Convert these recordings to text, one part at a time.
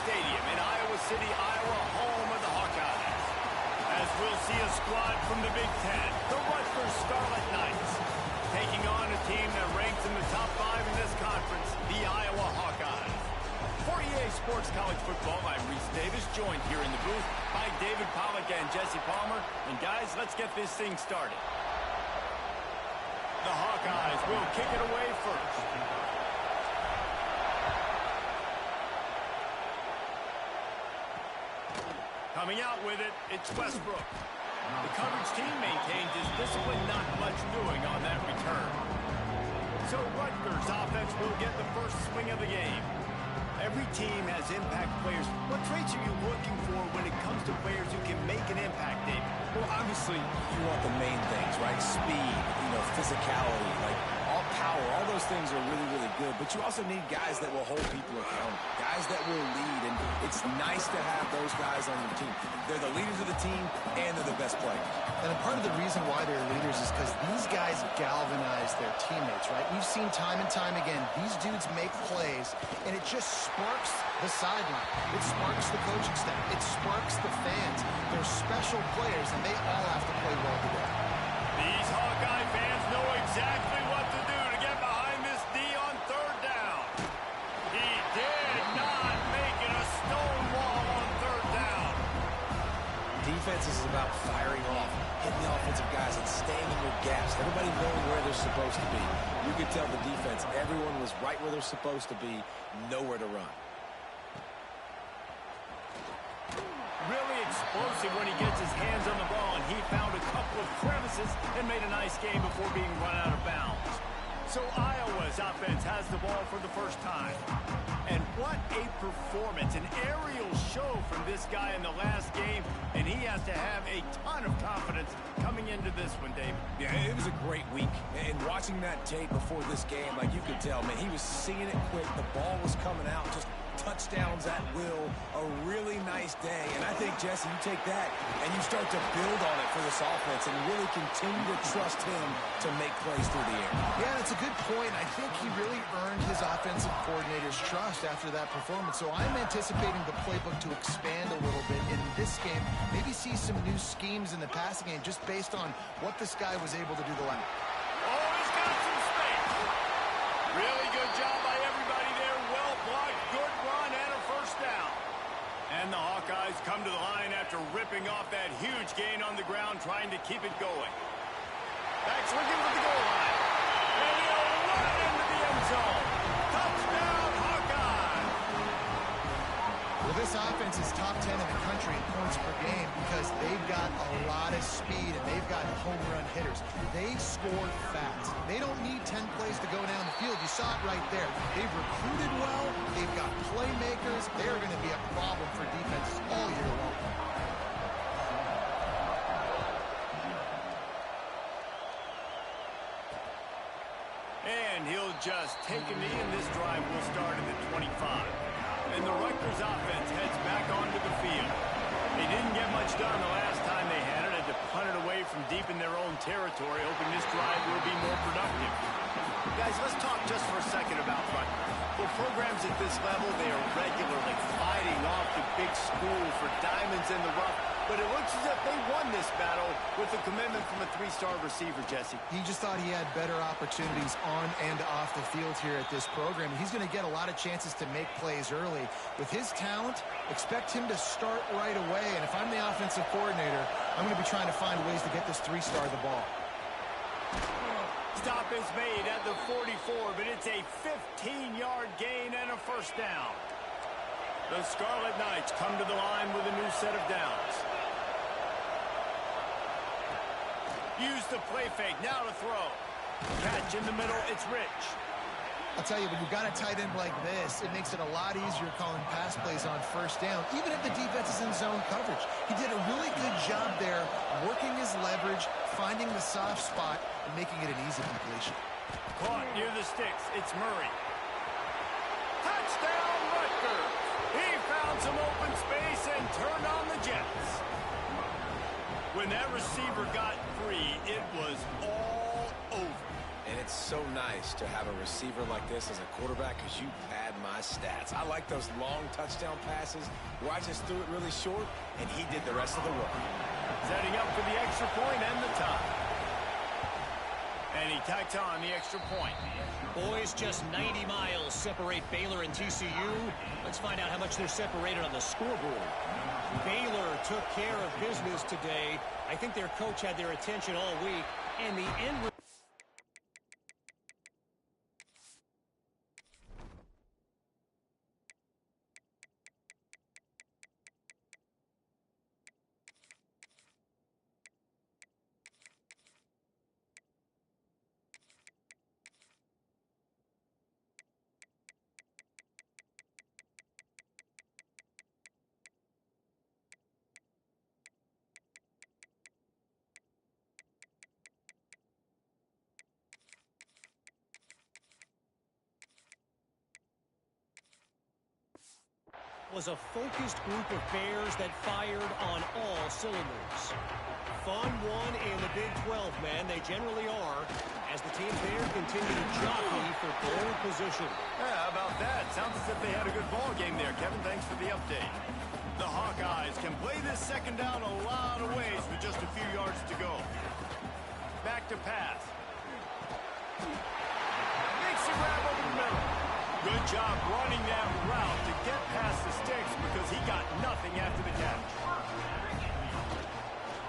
Stadium in Iowa City, Iowa, home of the Hawkeyes. As we'll see a squad from the Big Ten, the Rutgers Scarlet Knights, taking on a team that ranks in the top 5 in this conference, the Iowa Hawkeyes. For EA Sports College Football, I'm Reese Davis, joined here in the booth by David Pollack and Jesse Palmer. And guys, let's get this thing started. The Hawkeyes will kick it away first. Coming out with it, it's Westbrook. The coverage team maintains his discipline, not much doing on that return. So Rutgers offense will get the first swing of the game. Every team has impact players. What traits are you looking for when it comes to players who can make an impact, David? Well, obviously, you want the main things, right? Speed, physicality, like all power. All those things are really, really good. But you also need guys that will hold people accountable, guys that will lead. And it's nice to have those guys on your team. They're the leaders of the team, and they're the best players. And a part of the reason why they're leaders is because these guys galvanize their teammates, right? We've seen time and time again, these dudes make plays, and it just sparks the sideline. It sparks the coaching staff. It sparks the fans. They're special players, and they all have to play well together. These Hawkeye fans know exactly what to do to get behind this D on third down. He did not make it a stone wall on third down. Defense is about firing off, hitting the offensive guys and staying in their gaps. Everybody knowing where they're supposed to be. You could tell the defense, everyone was right where they're supposed to be, nowhere to run. Really explosive when he gets his hands on the ball, and he found a couple of crevices and made a nice game before being run out of bounds. So Iowa's offense has the ball for the first time. And what a performance, an aerial show from this guy in the last game, and he has to have a ton of confidence coming into this one, David. Yeah, it was a great week, and watching that tape before this game, like you could tell, man, he was seeing it quick, the ball was coming out, just touchdowns at will, a really nice day. And I think, Jesse, you take that and you start to build on it for this offense and really continue to trust him to make plays through the air. Yeah, that's a good point. I think he really earned his offensive coordinator's trust after that performance. So I'm anticipating the playbook to expand a little bit in this game. Maybe see some new schemes in the passing game just based on what this guy was able to do the last. Oh, he's got some space. Really good job by everybody there. Well blocked, good run, and a first down. And the Hawkeyes come to the line after ripping off that huge gain on the ground, trying to keep it going. Backs looking for the goal line. And he'll run into the end zone. Touchdown, Hawkeyes! Well, this offense is top 10 in the country in points per game because they've got a lot of speed and they've got home run hitters. They score fast. They don't need 10 plays to go down the field. You saw it right there. They've recruited well. They've got playmakers. They're going to be a problem for defenses all year long. And he'll just take a knee, and this drive will start at the 25. And the Rutgers offense heads back onto the field. They didn't get much done the last time they had it, had to punt it away from deep in their own territory, hoping this drive will be more productive. Guys, let's talk just for a second about Rutgers. For programs at this level, they are regularly fighting off the big school for diamonds in the rough, but it looks as if they won this battle with a commitment from a 3-star receiver, Jesse. He just thought he had better opportunities on and off the field here at this program. He's going to get a lot of chances to make plays early. With his talent, expect him to start right away. And if I'm the offensive coordinator, I'm going to be trying to find ways to get this 3-star the ball. Stop is made at the 44, but it's a 15-yard gain and a first down. The Scarlet Knights come to the line with a new set of downs. Use the play fake, now to throw. Catch in the middle, it's Rich. I'll tell you, when you've got a tight end like this, it makes it a lot easier calling pass plays on first down, even if the defense is in zone coverage. He did a really good job there, working his leverage, finding the soft spot, and making it an easy completion. Caught near the sticks, it's Murray. Touchdown, Rutgers! He found some open space and turned on the Jets. When that receiver got free, it was all over. And it's so nice to have a receiver like this as a quarterback because you pad my stats. I like those long touchdown passes where I just threw it really short, and he did the rest of the work. Setting up for the extra point and the tie. And he tacks on the extra point. Boys, just 90 miles separate Baylor and TCU. Let's find out how much they're separated on the scoreboard. Baylor took care of business today. I think their coach had their attention all week, and the end was a focused group of Bears that fired on all cylinders. Fun one in the Big 12, man. They generally are, as the teams there continue to jockey for pole position. Yeah, how about that? Sounds as if they had a good ball game there, Kevin. Thanks for the update. The Hawkeyes can play this second down a lot of ways with just a few yards to go. Back to pass. Makes a grab over the middle. Good job running that route to get past the sticks because he got nothing after the catch.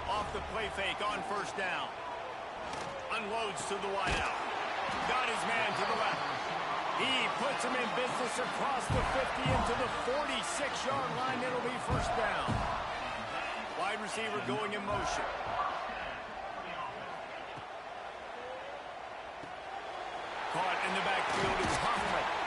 Off the play fake on first down. Unloads to the wideout. Got his man to the left. He puts him in business across the 50 into the 46-yard line. It'll be first down. Wide receiver going in motion. Caught in the backfield is Hoffman.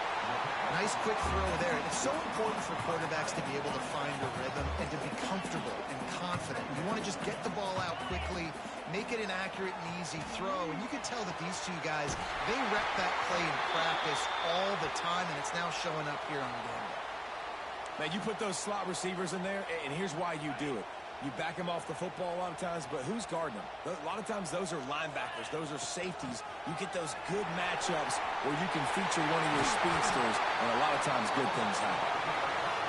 Nice quick throw there. It's so important for quarterbacks to be able to find a rhythm and to be comfortable and confident. You want to just get the ball out quickly, make it an accurate and easy throw. And you can tell that these two guys, they rep that play in practice all the time, and it's now showing up here on the game day. Now, you put those slot receivers in there, and here's why you do it. You back them off the football a lot of times, but who's guarding them? A lot of times those are linebackers. Those are safeties. You get those good matchups where you can feature one of your speedsters, and a lot of times good things happen.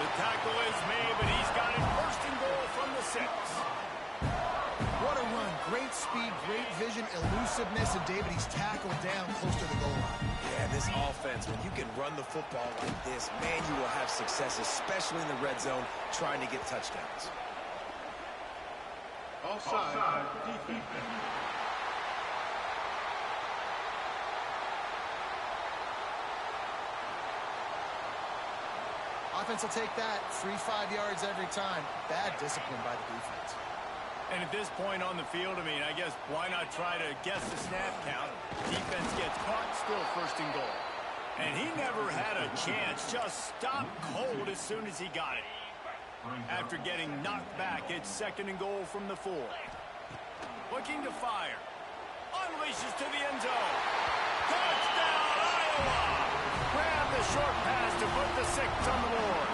The tackle is made, but he's got it first and goal from the 6. What a run. Great speed, great vision, elusiveness, and David, he's tackled down close to the goal line. Yeah, this offense, when you can run the football like this, man, you will have success, especially in the red zone, trying to get touchdowns. Offside. Defense. Offense will take that. 3-5 yards every time. Bad discipline by the defense. And at this point on the field, I mean, I guess why not try to guess the snap count? Defense gets caught, still first and goal. And he never had a chance. Just stopped cold as soon as he got it. After getting knocked back, it's second and goal from the 4. Looking to fire. Unleashes to the end zone. Touchdown, Iowa! Grab the short pass to put the 6 on the board.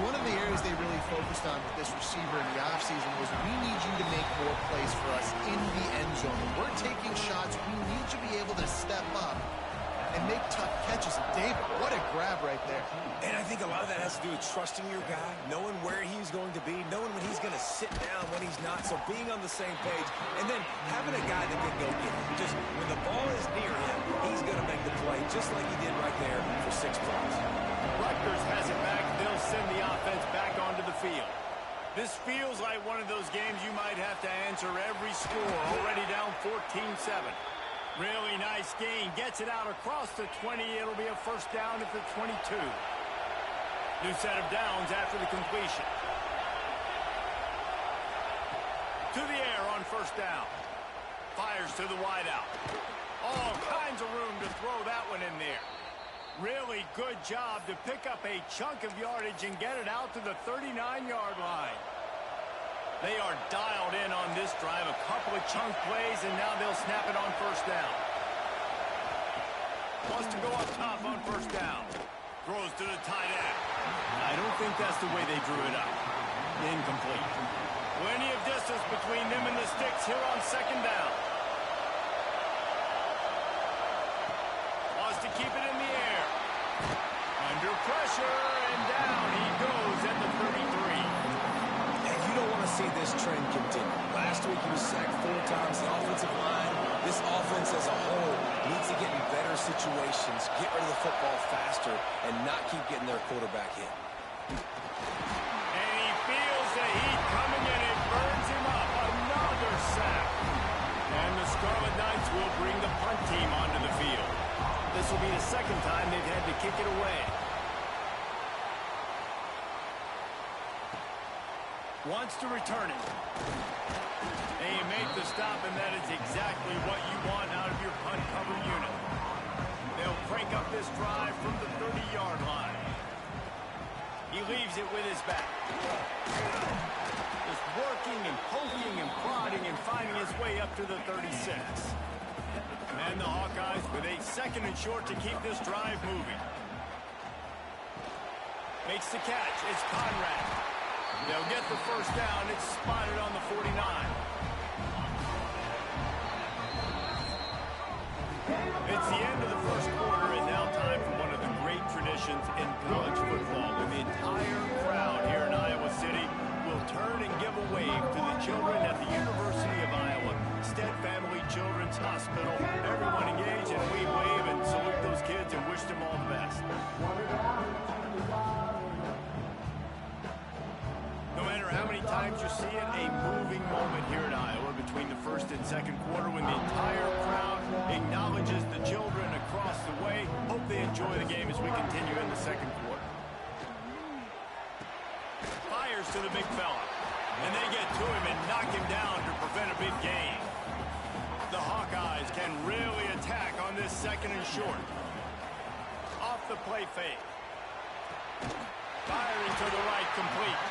One of the areas they really focused on with this receiver in the offseason was we need you to make more plays for us in the end zone. When we're taking shots, we need you to be able to step up and make tough catches. David, what a grab right there. And I think a lot of that has to do with trusting your guy, knowing where he's going to be, knowing when he's going to sit down, when he's not, so being on the same page, and then having a guy that can go get it. Just when the ball is near him, he's going to make the play, just like he did right there for 6 points. Rutgers has it back. They'll send the offense back onto the field. This feels like one of those games you might have to answer every score, already down 14-7. Really nice gain. Gets it out across the 20. It'll be a first down at the 22. New set of downs after the completion. To the air on first down. Fires to the wideout. All kinds of room to throw that one in there. Really good job to pick up a chunk of yardage and get it out to the 39-yard line. They are dialed in on this drive. A couple of chunk plays, and now they'll snap it on first down. Wants to go up top on first down. Throws to the tight end. I don't think that's the way they drew it up. Incomplete. Plenty of distance between them and the sticks here on second down. pressure, and down he goes at the 33. And you don't want to see this trend continue. Last week he was sacked 4 times. The offensive line, this offense as a whole, needs to get in better situations, get rid of the football faster, and not keep getting their quarterback hit. And he feels the heat coming in. It burns him up. Another sack. And the Scarlet Knights will bring the punt team onto the field. This will be the second time they've had to kick it away. Wants to return it. And you make the stop, and that is exactly what you want out of your punt cover unit. They'll crank up this drive from the 30-yard line. He leaves it with his back. Just working and poking and prodding and finding his way up to the 36. And the Hawkeyes with a 2nd and short to keep this drive moving. Makes the catch. It's Conrad. They'll get the first down. It's spotted on the 49. It's the end of the first quarter, and now time for one of the great traditions in college football. When the entire crowd here in Iowa City will turn and give a wave to the children at the University of Iowa, Stead Family Children's Hospital. Everyone engage, and we wave and salute those kids and wish them all the best. No matter how many times you see it, a moving moment here at Iowa between the first and second quarter when the entire crowd acknowledges the children across the way. Hope they enjoy the game as we continue in the second quarter. Fires to the big fella, and they get to him and knock him down to prevent a big gain. The Hawkeyes can really attack on this 2nd and short. Off the play fake. Firing to the right, complete.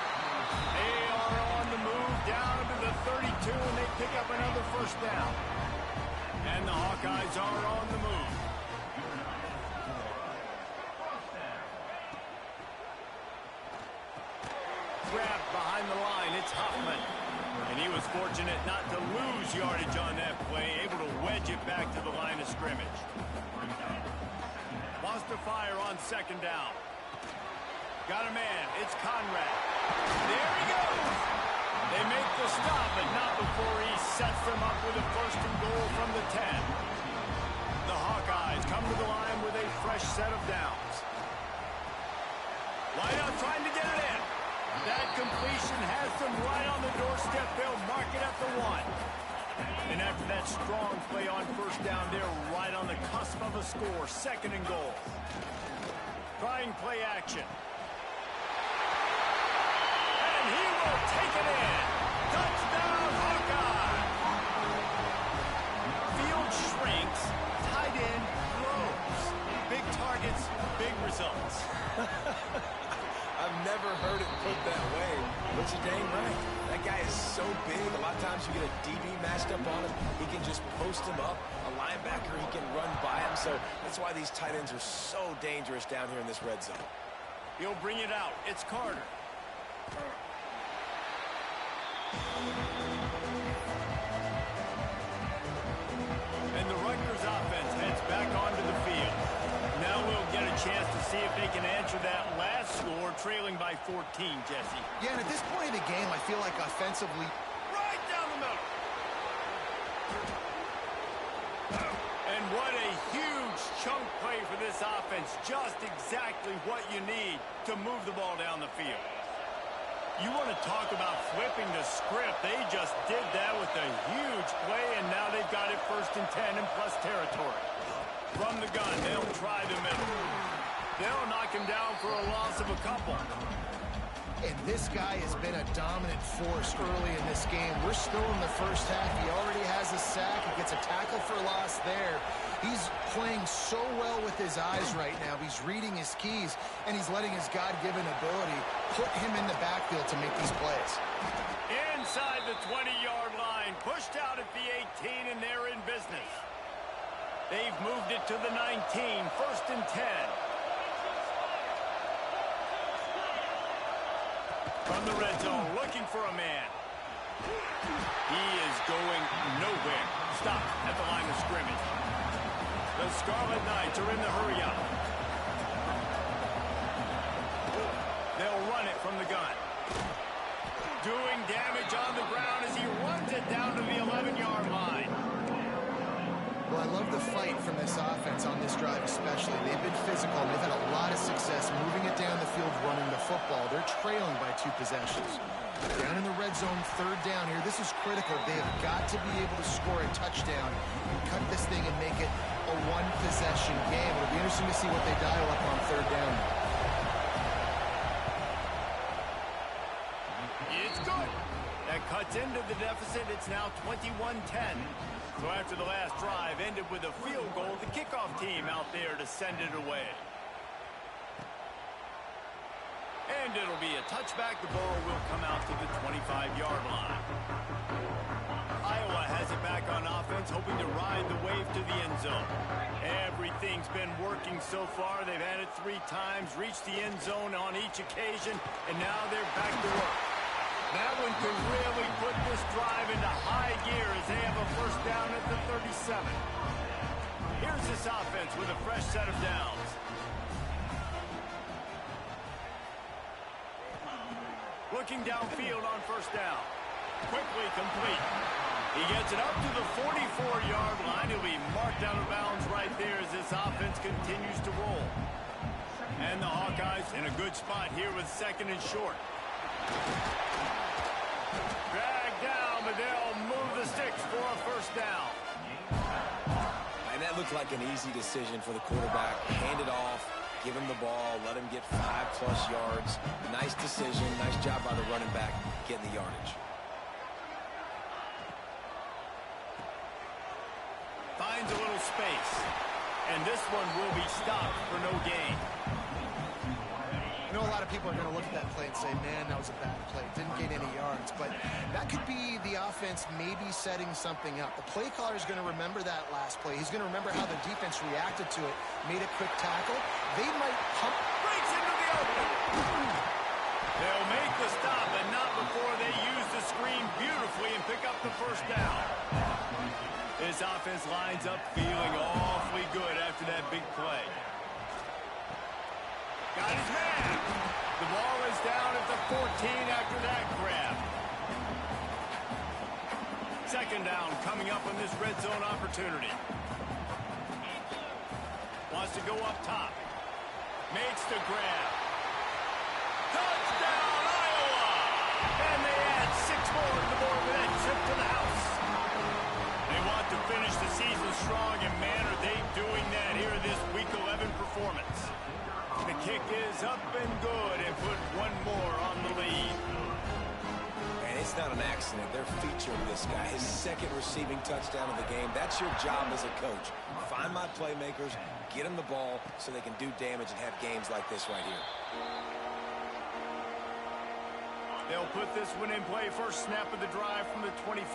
They are on the move down to the 32, and they pick up another first down. And the Hawkeyes are on the move. Grabbed behind the line, it's Huffman. And he was fortunate not to lose yardage on that play, able to wedge it back to the line of scrimmage. Wants to fire on 2nd down. Got a man. It's Conrad. There he goes. They make the stop, but not before he sets them up with a 1st and goal from the 10. The Hawkeyes come to the line with a fresh set of downs. Wideout trying to get it in. That completion has them right on the doorstep. They'll mark it at the 1. And after that strong play on 1st down, they're right on the cusp of a score. 2nd and goal. Trying play action. And he will take it in. Touchdown, Hawkeye. Field shrinks. Tight end grows. Big targets, big results. I've never heard it put that way, but you're dang right. That guy is so big. A lot of times you get a DB matched up on him. He can just post him up. A linebacker, he can run by him. So that's why these tight ends are so dangerous down here in this red zone. He'll bring it out. It's Carter. And the Rutgers offense heads back onto the field. Now we'll get a chance to see if they can answer that last score, trailing by 14, Jesse. Yeah, and at this point of the game, I feel like offensively, Right down the middle. And what a huge chunk play for this offense. Just exactly what you need to move the ball down the field. You want to talk about flipping the script. They just did that with a huge play, and now they've got it 1st and 10 in plus territory. From the gun, they'll try the middle. They'll knock him down for a loss of a couple. and this guy has been a dominant force early in this game. We're still in the first half. He already has a sack. He gets a tackle for loss there. He's playing so well with his eyes right now. He's reading his keys, and he's letting his God-given ability put him in the backfield to make these plays. Inside the 20-yard line, pushed out at the 18, and they're in business. They've moved it to the 19, 1st and 10. From the red zone, looking for a man. He is going nowhere. Stop at the line of scrimmage. The Scarlet Knights are in the hurry-up. from the gun. Doing damage on the ground as he runs it down to the 11-yard line. Well, I love the fight from this offense on this drive especially. They've been physical, and they've had a lot of success moving it down the field, running the football. They're trailing by 2 possessions. Down in the red zone, 3rd down here. This is critical. They have got to be able to score a touchdown and cut this thing and make it a 1-possession game. It'll be interesting to see what they dial up on 3rd down. It's good. That cuts into the deficit. It's now 21-10. So after the last drive ended with a field goal, the kickoff team out there to send it away. And it'll be a touchback. The ball will come out to the 25-yard line. Iowa has it back on offense, hoping to ride the wave to the end zone. Everything's been working so far. They've had it 3 times, reached the end zone on each occasion, and now they're back to work. That one could really put this drive into high gear as they have a first down at the 37. Here's this offense with a fresh set of downs. Looking downfield on first down. Quickly complete. He gets it up to the 44-yard line. He'll be marked out of bounds right there as this offense continues to roll. And the Hawkeyes in a good spot here with 2nd and short. Drag down, but they'll move the sticks for a first down. And that looked like an easy decision for the quarterback. Hand it off, give him the ball, let him get 5+ yards. Nice decision, nice job by the running back getting the yardage. Finds a little space. And this one will be stopped for no gain. I know a lot of people are going to look at that play and say, man, that was a bad play. Didn't gain any yards. But that could be the offense maybe setting something up. The play caller is going to remember that last play. He's going to remember how the defense reacted to it, made a quick tackle. They might pump. Breaks into the open. They'll make the stop, but not before they use the screen beautifully and pick up the first down. This offense lines up feeling awfully good after that big play. Got his man. The ball is down at the 14 after that grab. 2nd down coming up on this red zone opportunity. Wants to go up top. Makes the grab. Touchdown, Iowa! And they add 6 more to the board with that trip to the house. They want to finish the season strong, and man, are they doing that here in this Week 11 performance. The kick is up and good and put 1 more on the lead. And it's not an accident. They're featuring this guy. His 2nd receiving touchdown of the game. That's your job as a coach. Find my playmakers, get them the ball so they can do damage and have games like this right here. They'll put this one in play. First snap of the drive from the 25.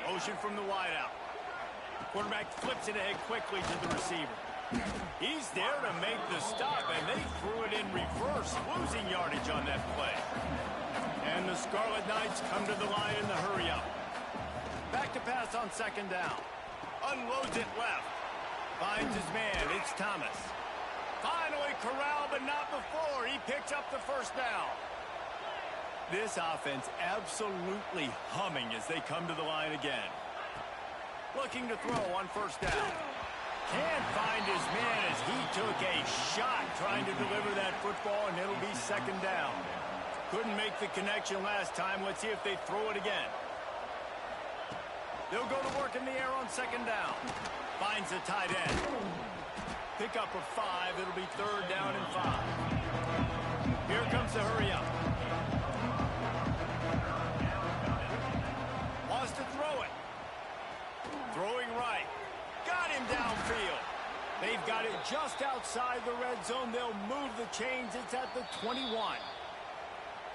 Motion from the wideout. Quarterback flips it ahead quickly to the receiver. He's there to make the stop, and they threw it in reverse, losing yardage on that play. And the Scarlet Knights come to the line in the hurry-up. Back to pass on 2nd down. Unloads it left. Finds his man. It's Thomas. Finally corralled, but not before. He picks up the first down. This offense absolutely humming as they come to the line again. Looking to throw on first down. Can't find his man as he took a shot trying to deliver that football, and it'll be 2nd down. Couldn't make the connection last time. Let's see if they throw it again. They'll go to work in the air on 2nd down. Finds the tight end. Pick up a 5. It'll be 3rd down and 5. Here comes the hurry-up. Wants to throw it. Throwing right. Got him downfield. They've got it just outside the red zone. They'll move the chains. It's at the 21.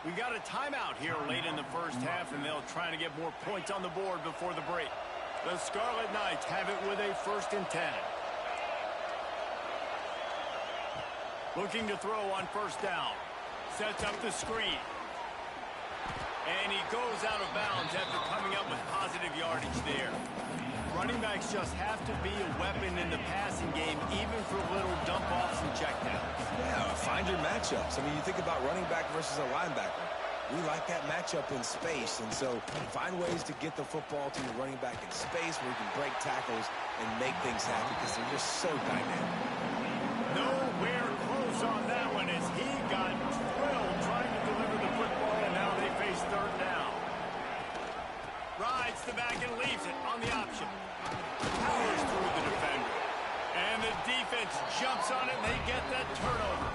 We got a timeout here late in the first half, and they'll try to get more points on the board before the break. The Scarlet Knights have it with a 1st and 10. Looking to throw on first down. Sets up the screen. And he goes out of bounds after coming up with positive yardage there. Running backs just have to be a weapon in the passing game, even for little dump-offs and checkdowns. Yeah, find your matchups. I mean, you think about running back versus a linebacker. We like that matchup in space, and so find ways to get the football to your running back in space where you can break tackles and make things happen because they're just so dynamic. Nowhere close on that one as he got drilled trying to deliver the football, and now they face third down. Rides the back and leaves it on the option. Powers through the defender. And the defense jumps on it, and they get that turnover.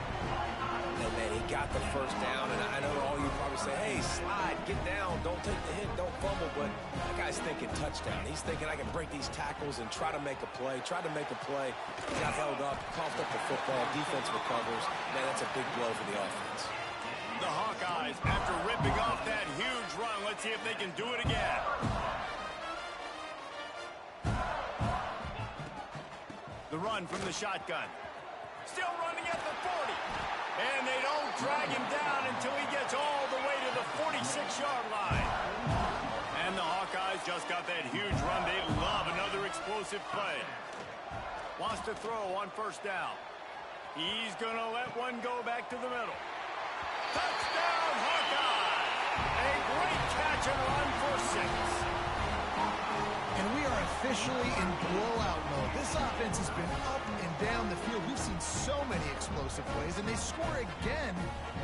And then he got the first down, and I know all you probably say, hey, slide, get down, don't take the hit, don't fumble, but that guy's thinking touchdown. He's thinking I can break these tackles and try to make a play, He got held up, coughed up the football, defense recovers. Man, that's a big blow for the offense. The Hawkeyes, after ripping off that huge run, let's see if they can do it again. The run from the shotgun. Still running at the 40. And they don't drag him down until he gets all the way to the 46-yard line. And the Hawkeyes just got that huge run. They love another explosive play. Wants to throw on first down. He's going to let one go back to the middle. Touchdown, Hawkeye! A great catch and run for 6. And we are officially in blowout mode. This offense has been up and down the field. We've seen so many explosive plays, and they score again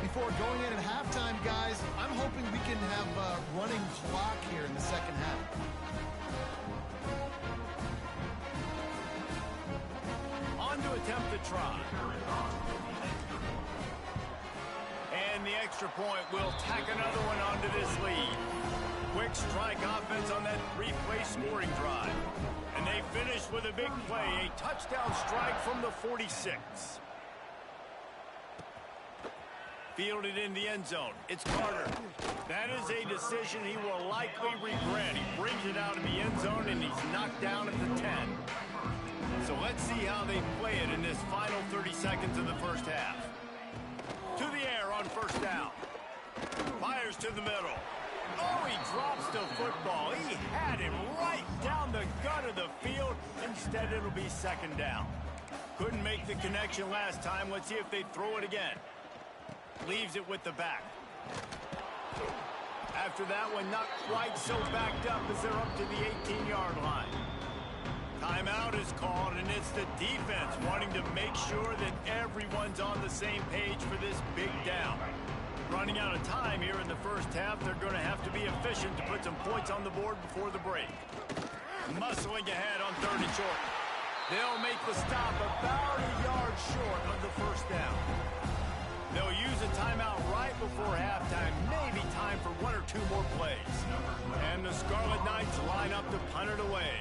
before going in at halftime, guys. I'm hoping we can have a running clock here in the second half. On to attempt the try. And the extra point will tack another one onto this lead. Quick strike offense on that 3-play scoring drive. And they finish with a big play, a touchdown strike from the 46. Fielded in the end zone. It's Carter. That is a decision he will likely regret. He brings it out of the end zone, and he's knocked down at the 10. So let's see how they play it in this final 30 seconds of the first half. To the air on first down. Fires to the middle. Oh, he drops the football. He had him right down the gut of the field. Instead, it'll be second down. Couldn't make the connection last time. Let's see if they throw it again. Leaves it with the back. After that one, not quite so backed up as they're up to the 18-yard line. Timeout is called, and it's the defense wanting to make sure that everyone's on the same page for this big down. Running out of time here in the first half, they're going to have to be efficient to put some points on the board before the break. Muscling ahead on third and short. They'll make the stop about a yard short of the first down. They'll use a timeout right before halftime, maybe time for one or two more plays. And the Scarlet Knights line up to punt it away.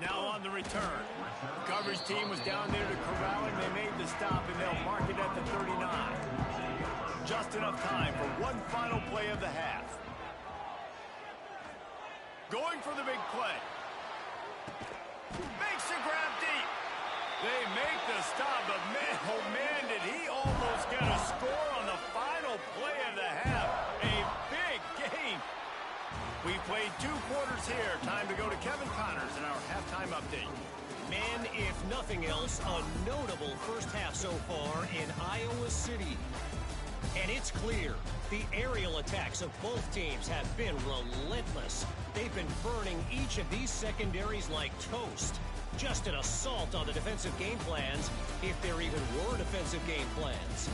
Now on the return. The coverage team was down there to corral him. They made the stop, and they'll mark it at the 39. Just enough time for one final play of the half. Going for the big play. Makes the grab deep. They make the stop, but man, oh man, did he almost get a score on the final play of the half. A big game. We played 2 quarters here. Time to go to Kevin Connors in our halftime update. Man, if nothing else, a notable first half so far in Iowa City. And it's clear, the aerial attacks of both teams have been relentless. They've been burning each of these secondaries like toast. Just an assault on the defensive game plans, if there even were defensive game plans.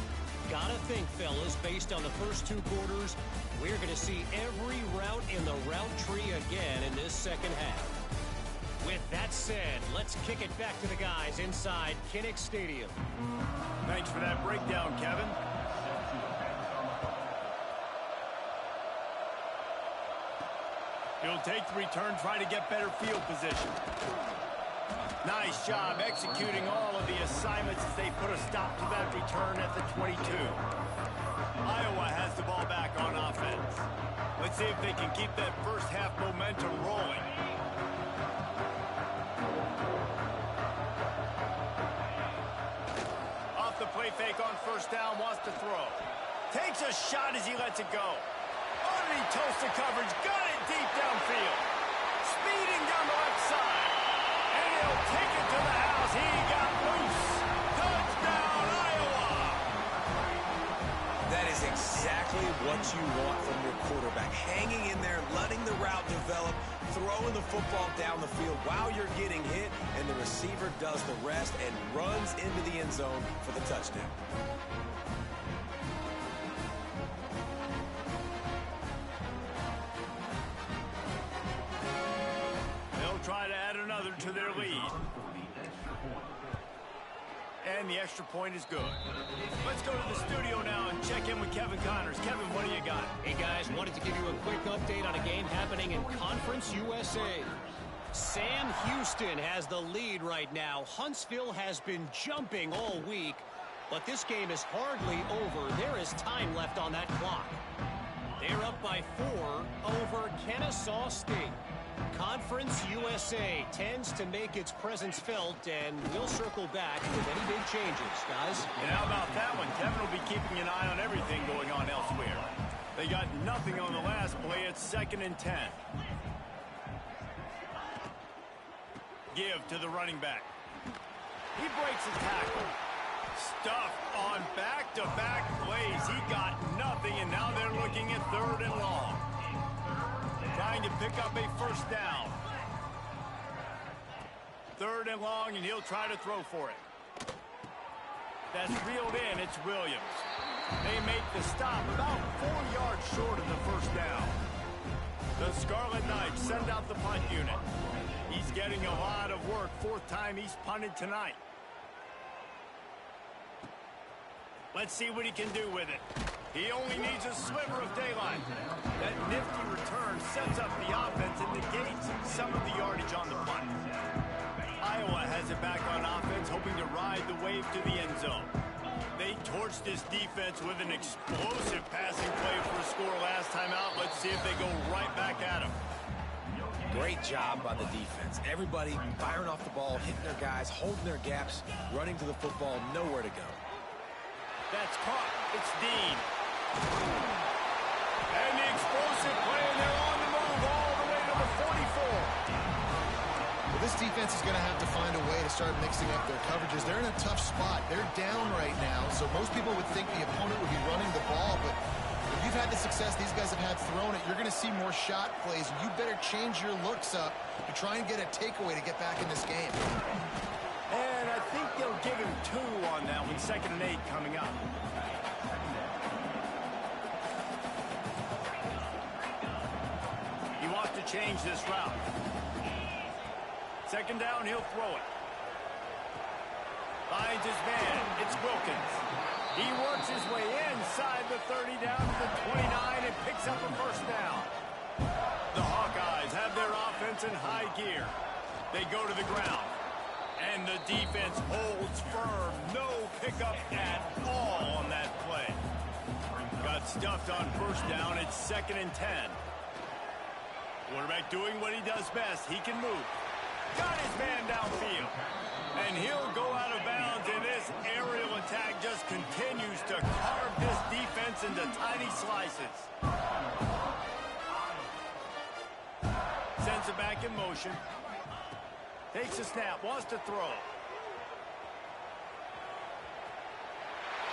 Gotta think, fellas, based on the first 2 quarters, we're going to see every route in the route tree again in this second half. With that said, let's kick it back to the guys inside Kinnick Stadium. Thanks for that breakdown, Kevin. He'll take the return, try to get better field position. Nice job executing all of the assignments as they put a stop to that return at the 22. Iowa has the ball back on offense. Let's see if they can keep that first half momentum rolling. Off the play fake on first down, wants to throw. Takes a shot as he lets it go. Heavy toast of coverage. Got it deep downfield. Speeding down the left side. And he'll take it to the house. He got loose. Touchdown, Iowa. That is exactly what you want from your quarterback. Hanging in there, letting the route develop, throwing the football down the field while you're getting hit, and the receiver does the rest and runs into the end zone for the touchdown. They'll try to add another to their lead. And the extra point is good. Let's go to the studio now and check in with Kevin Connors. Kevin, what do you got? Hey, guys, wanted to give you a quick update on a game happening in Conference USA. Sam Houston has the lead right now. Huntsville has been jumping all week, but this game is hardly over. There is time left on that clock. They're up by 4 over Kennesaw State. Conference USA tends to make its presence felt, and we'll circle back with any big changes, guys. And how about that one? Kevin will be keeping an eye on everything going on elsewhere. They got nothing on the last play. It's 2nd and 10. Give to the running back. He breaks his tackle. Stuffed on back-to-back plays. He got nothing, and now they're looking at 3rd and long. Trying to pick up a first down. 3rd and long, and he'll try to throw for it. That's reeled in. It's Williams. They make the stop about 4 yards short of the first down. The Scarlet Knights send out the punt unit. He's getting a lot of work. 4th time he's punted tonight. Let's see what he can do with it. He only needs a sliver of daylight. That nifty return sets up the offense and negates some of the yardage on the punt. Iowa has it back on offense, hoping to ride the wave to the end zone. They torched this defense with an explosive passing play for a score last time out. Let's see if they go right back at him. Great job by the defense. Everybody firing off the ball, hitting their guys, holding their gaps, running to the football, nowhere to go. That's caught. It's Dean. And the explosive play, and they're on the move all the way to the 44. Well, this defense is going to have to find a way to start mixing up their coverages. They're in a tough spot. They're down right now, so most people would think the opponent would be running the ball, but if you've had the success these guys have had throwing it, you're going to see more shot plays. You better change your looks up to try and get a takeaway to get back in this game. And I think they'll give him 2 on that one. 2nd and 8 coming up. He wants to change this route. 2nd down, he'll throw it. Finds his man. It's Wilkins. He works his way inside the 30 down to the 29 and picks up a first down. The Hawkeyes have their offense in high gear. They go to the ground. And the defense holds firm. No pickup at all on that play. Got stuffed on first down. It's 2nd and 10. Quarterback doing what he does best. He can move. Got his man downfield. And he'll go out of bounds, and this aerial attack just continues to carve this defense into tiny slices. Sends it back in motion. Takes a snap, wants to throw.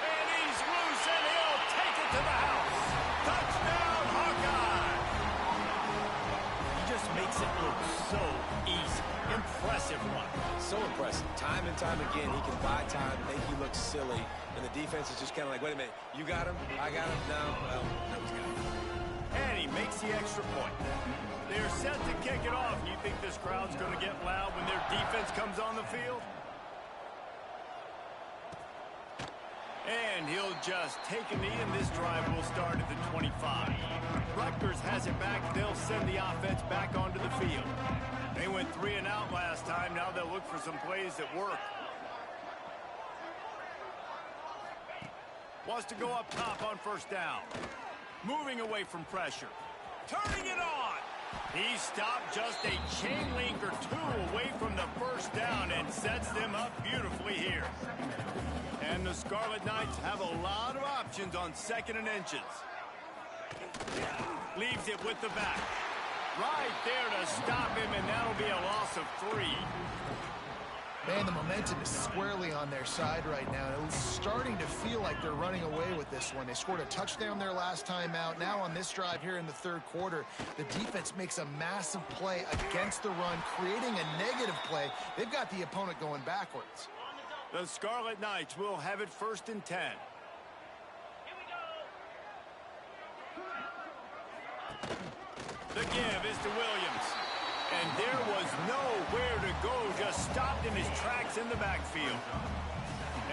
And he's loose, and he'll take it to the house. Touchdown, Hawkeye! He just makes it look so easy. Impressive one. So impressive. Time and time again, he can buy time, make you look silly, and the defense is just kind of like, wait a minute, you got him? I got him? No? Well, no, he's got him. And he makes the extra point. They're set to kick it off. You think this crowd's going to get loud when their defense comes on the field? And he'll just take a knee, and this drive will start at the 25. Rutgers has it back. They'll send the offense back onto the field. They went 3 and out last time. Now they'll look for some plays that work. Wants to go up top on first down. Moving away from pressure. Turning it on. He stopped just a chain link or 2 away from the first down and sets them up beautifully here. And the Scarlet Knights have a lot of options on 2nd and inches. Leaves it with the back. Right there to stop him, and that'll be a loss of 3. Man, the momentum is squarely on their side right now. It's starting to feel like they're running away with this one. They scored a touchdown their last time out. Now on this drive here in the third quarter, the defense makes a massive play against the run, creating a negative play. They've got the opponent going backwards. The Scarlet Knights will have it 1st and 10. The give is to Williams. And there was nowhere to go, just stopped in his tracks in the backfield.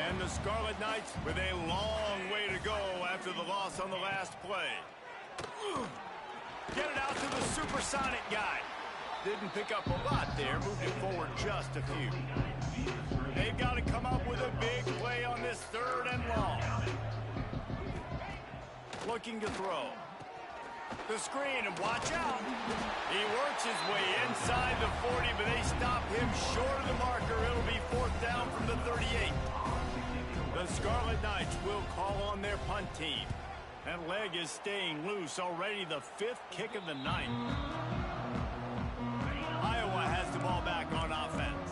And the Scarlet Knights with a long way to go after the loss on the last play. Get it out to the supersonic guy. Didn't pick up a lot there, moved it forward just a few. They've got to come up with a big play on this 3rd and long. Looking to throw. The screen, and watch out. He works his way inside the 40, but they stop him short of the marker. It'll be 4th down from the 38. The Scarlet Knights will call on their punt team. That leg is staying loose. Already the 5th kick of the night. Iowa has the ball back on offense.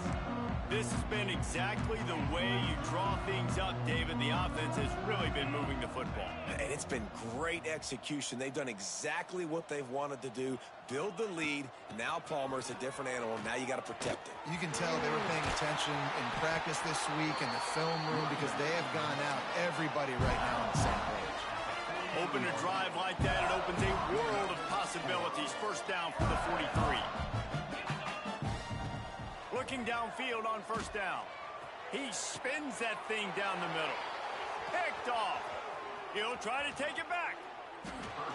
This has been exactly the way you draw things up, David. The offense has really been moving the football. And it's been great execution. They've done exactly what they've wanted to do. Build the lead. Now Palmer's a different animal. Now you got to protect it. You can tell they were paying attention in practice this week in the film room because they have gone out, everybody right now on the same page. Open a drive like that, it opens a world of possibilities. 1st down from the 43. Looking downfield on 1st down. He spins that thing down the middle. Picked off. He'll try to take it back.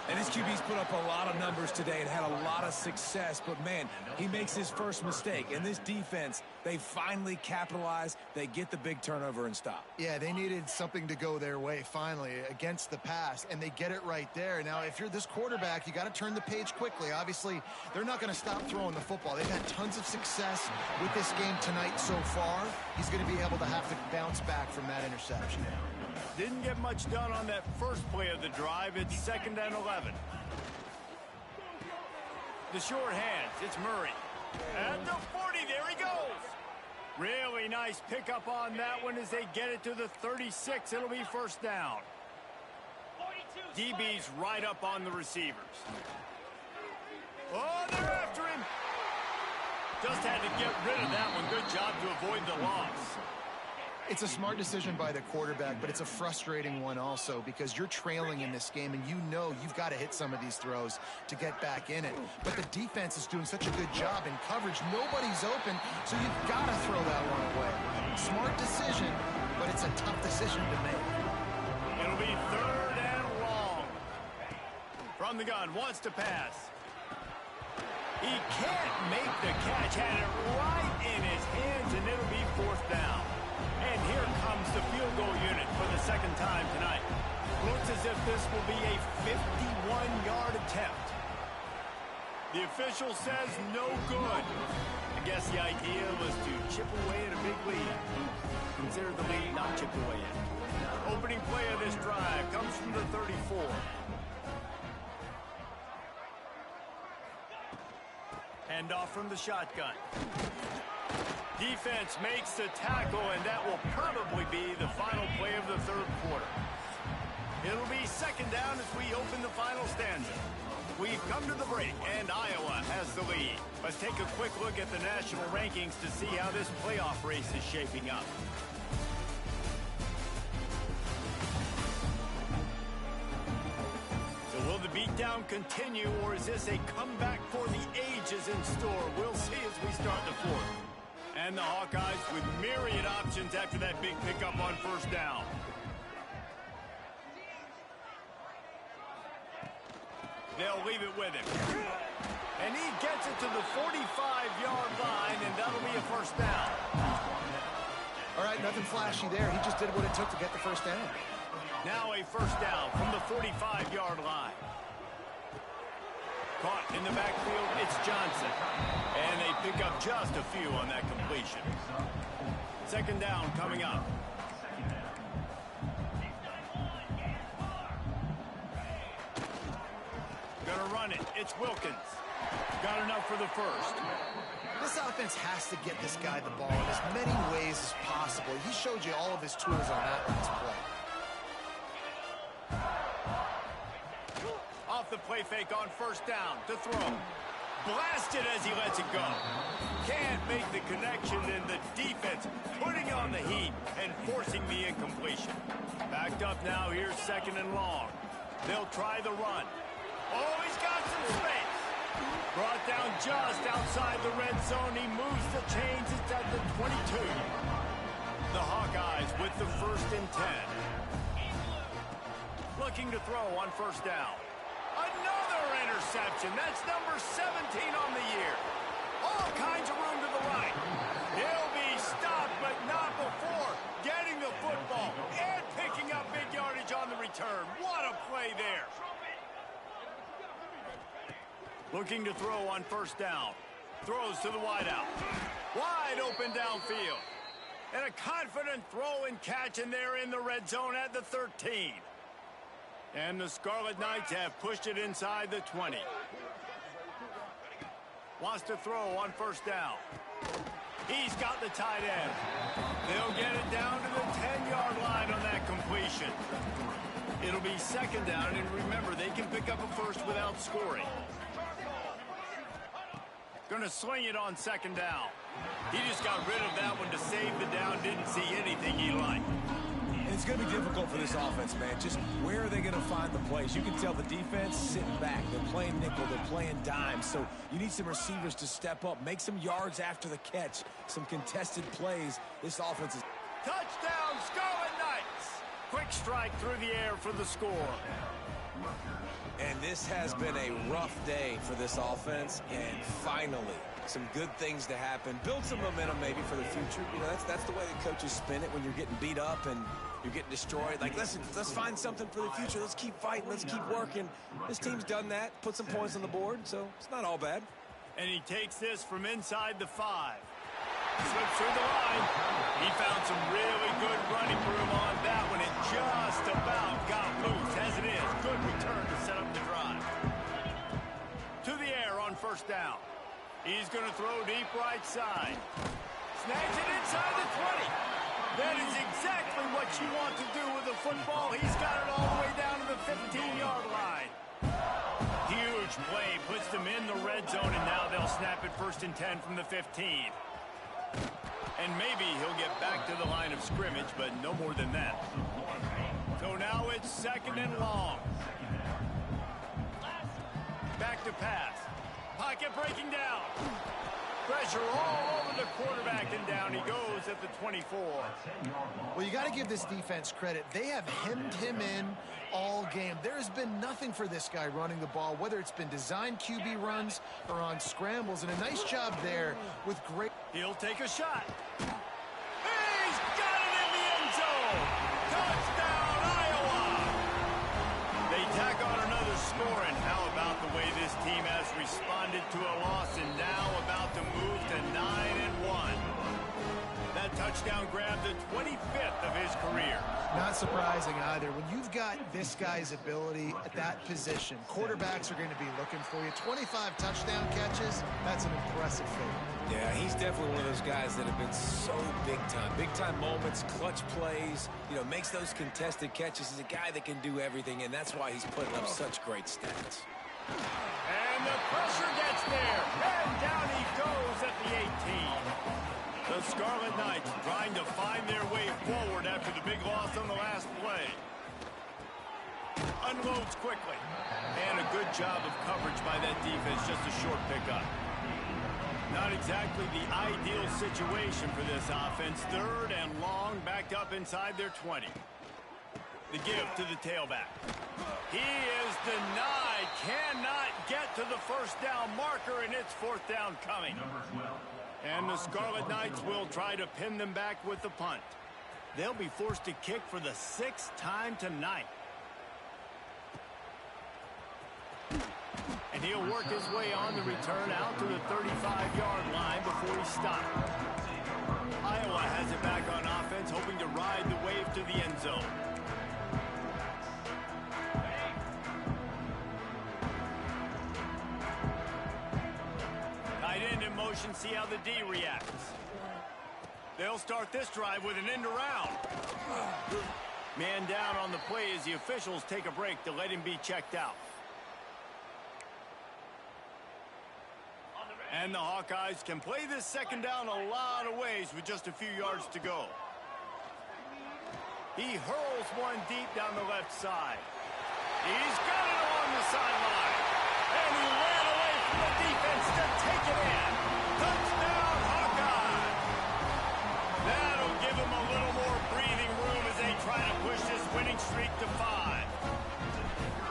And his QB's put up a lot of numbers today and had a lot of success. But, man, he makes his first mistake. And this defense, they finally capitalize. They get the big turnover and stop. Yeah, they needed something to go their way, finally, against the pass. And they get it right there. Now, if you're this quarterback, you got to turn the page quickly. Obviously, they're not going to stop throwing the football. They've had tons of success with this game tonight so far. He's going to be able to have to bounce back from that interception. Didn't get much done on that first play of the drive. It's 2nd and 11. The short hands. It's Murray. At the 40, there he goes. Really nice pickup on that one as they get it to the 36. It'll be 1st down. DB's right up on the receivers. Oh, they're after him. Just had to get rid of that one. Good job to avoid the loss. It's a smart decision by the quarterback, but it's a frustrating one also because you're trailing in this game and you know you've got to hit some of these throws to get back in it. But the defense is doing such a good job in coverage. Nobody's open, so you've got to throw that one away. Smart decision, but it's a tough decision to make. It'll be 3rd and long. From the gun, wants to pass. He can't make the catch. Had it right in his hands, and it'll be 4th down. And here comes the field goal unit for the 2nd time tonight. Looks as if this will be a 51-yard attempt. The official says no good. I guess the idea was to chip away at a big lead. Consider the lead, not chip away at. Opening play of this drive comes from the 34. Handoff from the shotgun. Defense makes the tackle, and that will probably be the final play of the 3rd quarter. It'll be 2nd down as we open the final stanza. We've come to the break, and Iowa has the lead. Let's take a quick look at the national rankings to see how this playoff race is shaping up. So will the beatdown continue, or is this a comeback for the ages in store? We'll see as we start the 4th. And the Hawkeyes with myriad options after that big pickup on 1st down. They'll leave it with him. And he gets it to the 45-yard line, and that'll be a 1st down. All right, nothing flashy there. He just did what it took to get the 1st down. Now a 1st down from the 45-yard line. Caught in the backfield, it's Johnson. And they pick up just a few on that completion. 2nd down coming up. run it. It's Wilkins. Got enough for the first. This offense has to get this guy the ball in as many ways as possible. He showed you all of his tools on that last play. Off the play fake on first down to throw. Blasted as he lets it go. Can't make the connection, and the defense putting on the heat and forcing the incompletion. Backed up now, here's second and long. They'll try the run. Oh, he's got some space. Brought down just outside the red zone. He moves the chains. It's at the 22. The Hawkeyes with the 1st and 10. Looking to throw on first down. Another interception. That's number 17 on the year. All kinds of room to the right. He'll be stopped, but not before getting the football and picking up big yardage on the return. What a play there. Looking to throw on first down. Throws to the wideout. Wide open downfield. And a confident throw and catch, and they're in the red zone at the 13. And the Scarlet Knights have pushed it inside the 20. Wants to throw on first down. He's got the tight end. They'll get it down to the 10-yard line on that completion. It'll be second down, and remember, they can pick up a first without scoring. Gonna sling it on second down. He just got rid of that one to save the down. Didn't see anything he liked. And it's going to be difficult for this offense, man. Just where are they going to find the plays? You can tell the defense sitting back. They're playing nickel. They're playing dime. So you need some receivers to step up, make some yards after the catch, some contested plays. This offense is... Touchdown, Scarlet Knights! Quick strike through the air for the score. And this has been a rough day for this offense, and finally, some good things to happen. Build some momentum maybe for the future. You know, that's the way the coaches spin it when you're getting beat up and you're getting destroyed. Like, listen, let's find something for the future. Let's keep fighting. Let's keep working. This team's done that, put some points on the board, so it's not all bad. And he takes this from inside the 5. Slips through the line. He found some really good running room on that one. It just about got loose. As it is, good return to set up the drive. To the air on first down. He's going to throw deep right side. Snags it inside the 20. That is exactly what you want to do with the football. He's got it all the way down to the 15-yard line. Huge play, puts them in the red zone, and now they'll snap it 1st and 10 from the 15. And maybe he'll get back to the line of scrimmage, but no more than that. So now it's second and long. Back to pass. Pocket breaking down. Pressure all over the quarterback, and down he goes at the 24. Well, you got to give this defense credit. They have hemmed him in all game. There has been nothing for this guy running the ball, whether it's been designed QB runs or on scrambles, and a nice job there with great... He'll take a shot. He's got it in the end zone. Touchdown, Iowa. They tack on another score, and how about the way this team has responded to a loss and now about to move to 9-1. That touchdown grabbed the 25th of his career. Not surprising either. When you've got this guy's ability at that position, quarterbacks are going to be looking for you. 25 touchdown catches, that's an impressive feat. Yeah, he's definitely one of those guys that have been so big time. Big time moments, clutch plays, you know, makes those contested catches. He's a guy that can do everything, and that's why he's putting up such great stats. And the pressure gets there. And down he goes at the 18. The Scarlet Knights trying to find their way forward after the big loss on the last play. Unloads quickly. And a good job of coverage by that defense. Just a short pickup. Not exactly the ideal situation for this offense. 3rd and long, backed up inside their 20. The give to the tailback. He is denied. Cannot get to the first down marker, and it's 4th down coming. And the Scarlet Knights will try to pin them back with the punt. They'll be forced to kick for the 6th time tonight. And he'll work his way on the return out to the 35-yard line before he's stopped. Iowa has it back on offense, hoping to ride the wave to the end zone. motion, see how the D reacts. They'll start this drive with an end around. Man down on the play as the officials take a break to let him be checked out. And the Hawkeyes can play this second down a lot of ways with just a few yards to go. He hurls one deep down the left side. He's got it along the sideline. And he ran away from the defense to take it in. Touchdown, Hawkeye! That'll give him a little more breathing room as they try to push this winning streak to 5.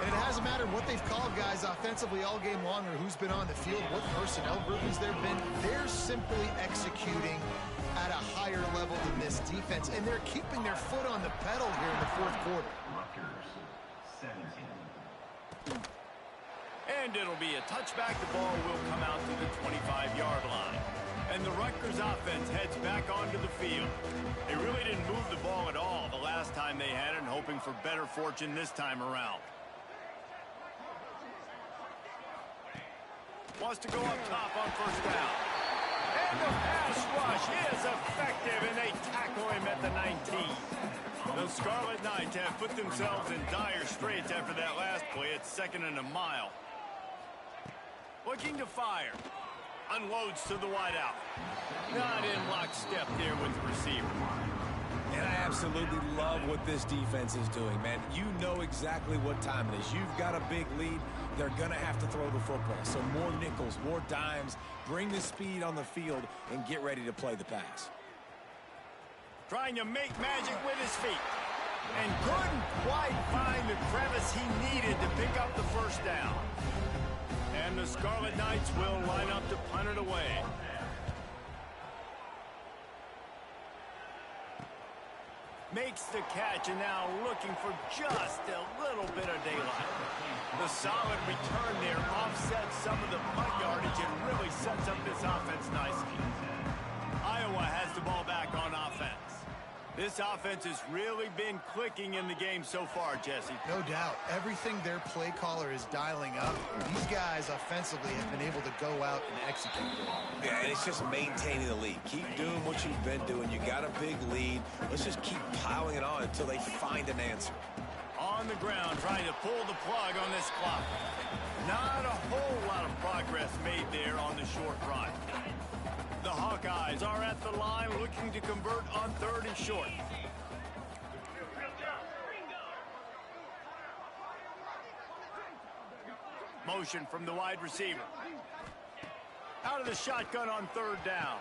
And it hasn't mattered what they've called guys offensively all game long or who's been on the field, what personnel groupings there have been. They're simply executing at a higher level than this defense, and they're keeping their foot on the pedal here in the fourth quarter. And it'll be a touchback. The ball will come out to the 25-yard line. And the Rutgers offense heads back onto the field. They really didn't move the ball at all the last time they had it, and hoping for better fortune this time around. Wants to go up top on first down. And the pass rush is effective, and they tackle him at the 19. The Scarlet Knights have put themselves in dire straits after that last play. It's 2nd and a mile. Looking to fire. Unloads to the wideout. Not in lockstep there with the receiver. And I absolutely love what this defense is doing, man. You know exactly what time it is. You've got a big lead. They're going to have to throw the football. So more nickels, more dimes. Bring the speed on the field and get ready to play the pass. Trying to make magic with his feet. And couldn't quite find the crevice he needed to pick up the first down. And the Scarlet Knights will line up to punt it away. Makes the catch, and now looking for just a little bit of daylight. The solid return there offsets some of the punt yardage and really sets up this offense nicely. Iowa has the ball back on offense. This offense has really been clicking in the game so far, Jesse. No doubt. Everything their play caller is dialing up, these guys offensively have been able to go out and execute. Yeah, and it's just maintaining the lead. Keep doing what you've been doing. You got a big lead. Let's just keep piling it on until they find an answer. On the ground, trying to pull the plug on this clock. Not a whole lot of progress made there on the short run. The Hawkeyes are at the line looking to convert on 3rd and short. Motion from the wide receiver. Out of the shotgun on 3rd down.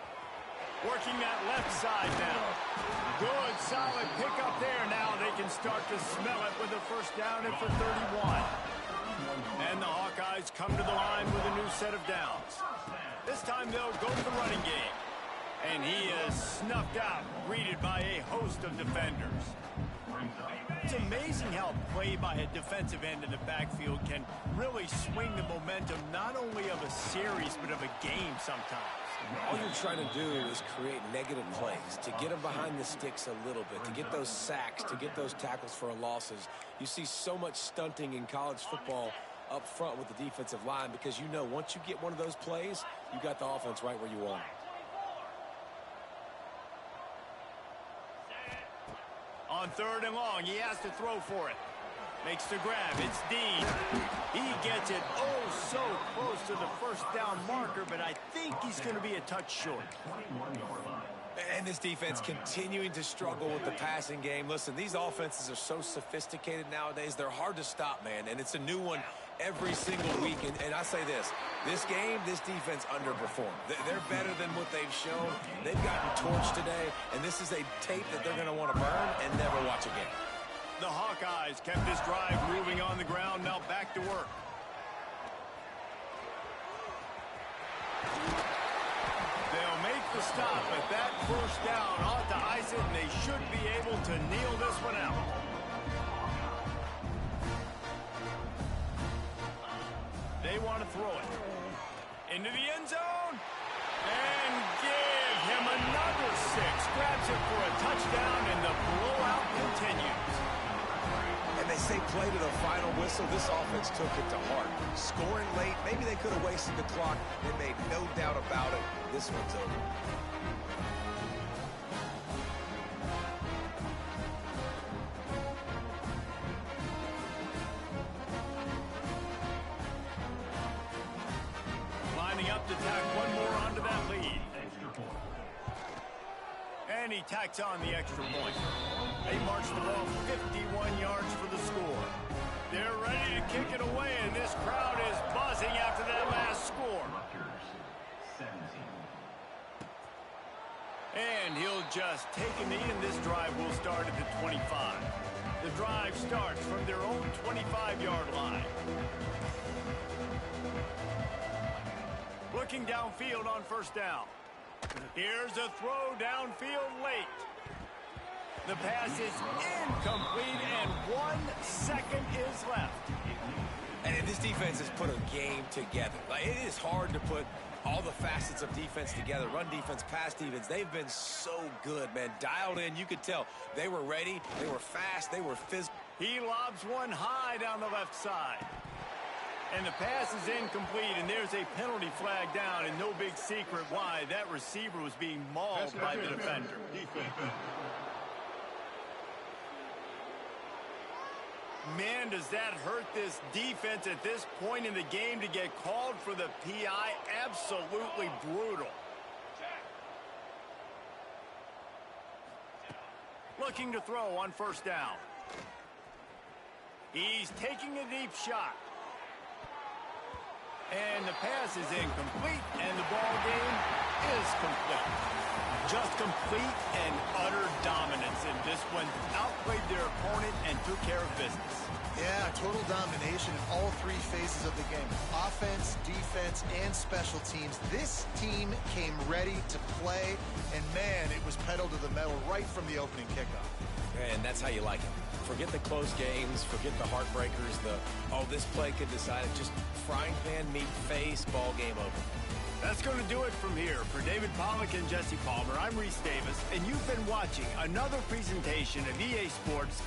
Working that left side now. Good, solid pickup there. Now they can start to smell it with a first down and for 31. And the Hawkeyes come to the line with a new set of downs. This time they'll go to the running game. And he is snuffed out, greeted by a host of defenders. It's amazing how play by a defensive end in the backfield can really swing the momentum not only of a series but of a game sometimes. All you're trying to do is create negative plays, to get them behind the sticks a little bit, to get those sacks, to get those tackles for losses. You see so much stunting in college football up front with the defensive line because you know once you get one of those plays, you got the offense right where you want it. On 3rd and long, he has to throw for it. Makes the grab. It's Dean. He gets it so close to the first down marker, but I think he's going to be a touch short. And this defense continuing to struggle with the passing game. Listen, these offenses are so sophisticated nowadays. They're hard to stop, man, and it's a new one every single week. And I say this game, this defense underperformed. They're better than what they've shown. They've gotten torched today, and this is a tape that they're going to want to burn and never watch again. The Hawkeyes kept this drive moving on the ground, now back to work. They'll make the stop, but that first down ought to ice it, and they should be able to kneel this one out. They want to throw it. Into the end zone. And give him another 6. Grabs it for a touchdown, and the blowout continues. And they say play to the final whistle. This offense took it to heart. Scoring late, maybe they could have wasted the clock. They made no doubt about it. This one's over. Lining up to tack one more onto that lead. And he tacks on the extra point. They march the ball 51 yards for the score. They're ready to kick it away, and this crowd is buzzing after that last score. And he'll just take a knee, and this drive will start at the 25. The drive starts from their own 25-yard line. Looking downfield on first down. Here's a throw downfield late. The pass is incomplete, and 1 second is left. And this defense has put a game together. Like, it is hard to put all the facets of defense together. Run defense, pass defense. They've been so good, man. Dialed in. You could tell they were ready. They were fast. They were physical. He lobs one high down the left side. And the pass is incomplete, and there's a penalty flag down, and no big secret why. That receiver was being mauled by the defender. Man, does that hurt this defense at this point in the game to get called for the PI? Absolutely brutal. Looking to throw on first down. He's taking a deep shot. And the pass is incomplete, and the ball game is complete. Just complete and utter dominance, and this one outplayed their opponent and took care of business. Yeah, total domination in all three phases of the game. Offense, defense, and special teams. This team came ready to play, and man, it was pedal to the metal right from the opening kickoff. And that's how you like it. Forget the close games, forget the heartbreakers, this play could decide it. Just frying pan meet face, ball game over. That's going to do it from here. For David Pollack and Jesse Palmer, I'm Reese Davis, and you've been watching another presentation of EA Sports.